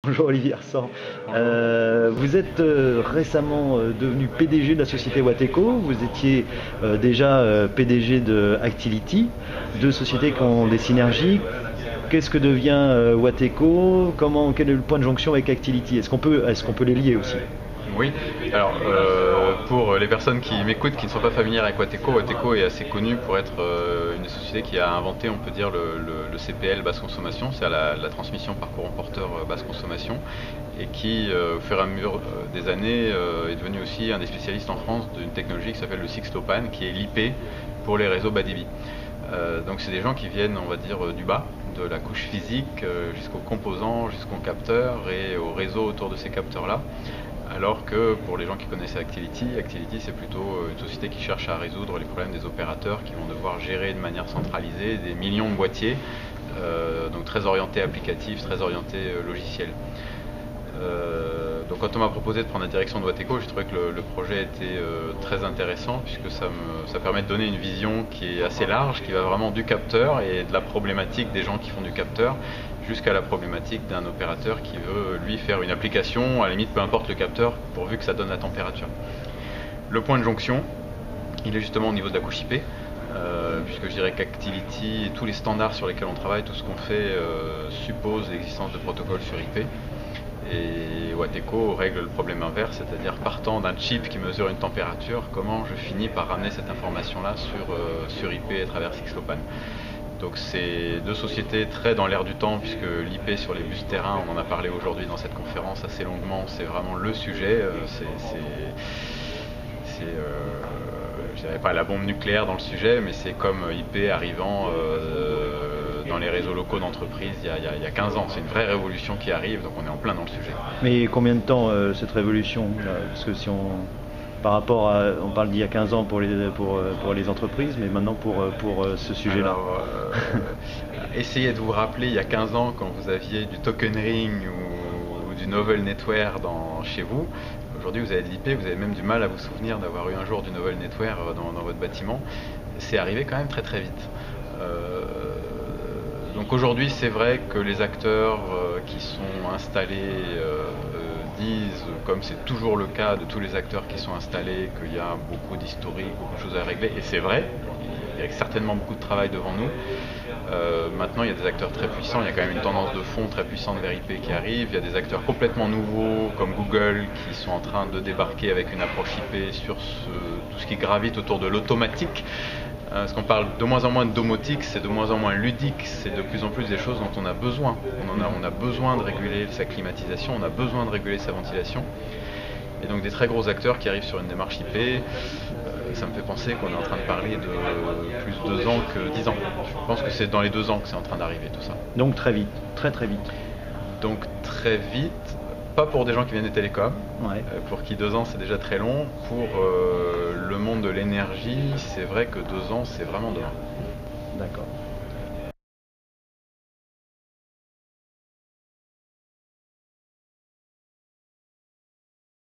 Bonjour Olivier Arsan. Vous êtes récemment devenu PDG de la société Wateco. Vous étiez déjà PDG de Actility, deux sociétés qui ont des synergies. Qu'est-ce que devient Wateco? Quel est le point de jonction avec Actility? Est-ce qu'on peut les lier aussi? Oui, alors pour les personnes qui m'écoutent, qui ne sont pas familières avec Wateco, Wateco est assez connu pour être une des sociétés qui a inventé, on peut dire, le CPL basse consommation, c'est la transmission par courant porteur basse consommation, et qui, au fur et à mesure des années, est devenu aussi un des spécialistes en France d'une technologie qui s'appelle le Sixlopan, qui est l'IP pour les réseaux bas débit. Donc c'est des gens qui viennent, on va dire, du bas, de la couche physique jusqu'aux composants, jusqu'aux capteurs et au réseau autour de ces capteurs-là. Alors que pour les gens qui connaissent Actility c'est plutôt une société qui cherche à résoudre les problèmes des opérateurs qui vont devoir gérer de manière centralisée des millions de boîtiers, donc très orienté applicatif, très orienté logiciel. Donc quand on m'a proposé de prendre la direction de Wateco, j'ai trouvé que le projet était très intéressant puisque ça permet de donner une vision qui est assez large, qui va vraiment du capteur et de la problématique des gens qui font du capteur jusqu'à la problématique d'un opérateur qui veut lui faire une application, à la limite peu importe le capteur, pourvu que ça donne la température. Le point de jonction, il est justement au niveau de la couche IP, puisque je dirais qu'Actility et tous les standards sur lesquels on travaille, tout ce qu'on fait suppose l'existence de protocoles sur IP. Et Wateco règle le problème inverse, c'est-à-dire partant d'un chip qui mesure une température, comment je finis par ramener cette information-là sur IP à travers Sixlopan. Donc c'est deux sociétés très dans l'air du temps, puisque l'IP sur les bus terrain, on en a parlé aujourd'hui dans cette conférence assez longuement, c'est vraiment le sujet. Je dirais pas la bombe nucléaire dans le sujet, mais c'est comme IP arrivant dans les réseaux locaux d'entreprise il y a 15 ans. C'est une vraie révolution qui arrive, donc on est en plein dans le sujet. Mais combien de temps cette révolution là? Parce que si par rapport à, on parle d'il y a 15 ans pour les entreprises, mais maintenant pour ce sujet-là. Essayez de vous rappeler il y a 15 ans quand vous aviez du token ring ou du novel netware chez vous. Aujourd'hui vous avez de l'IP, vous avez même du mal à vous souvenir d'avoir eu un jour du novel netware dans votre bâtiment. C'est arrivé quand même très très vite. Donc aujourd'hui c'est vrai que les acteurs qui sont installés disent, comme c'est toujours le cas de tous les acteurs qui sont installés, qu'il y a beaucoup d'historique, beaucoup de choses à régler, et c'est vrai, il y a certainement beaucoup de travail devant nous. Maintenant il y a des acteurs très puissants, il y a quand même une tendance de fond très puissante vers IP qui arrive, il y a des acteurs complètement nouveaux comme Google qui sont en train de débarquer avec une approche IP sur tout ce qui gravite autour de l'automatique. Parce qu'on parle de moins en moins de domotique, c'est de moins en moins ludique, c'est de plus en plus des choses dont on a besoin. On a besoin de réguler sa climatisation, on a besoin de réguler sa ventilation. Et donc des très gros acteurs qui arrivent sur une démarche IP, ça me fait penser qu'on est en train de parler de plus de 2 ans que 10 ans. Je pense que c'est dans les 2 ans que c'est en train d'arriver tout ça. Donc très vite, très très vite. Donc très vite, pas pour des gens qui viennent des télécoms, ouais. Pour qui 2 ans c'est déjà très long. Pour le monde de l'énergie, c'est vrai que 2 ans c'est vraiment demain. D'accord.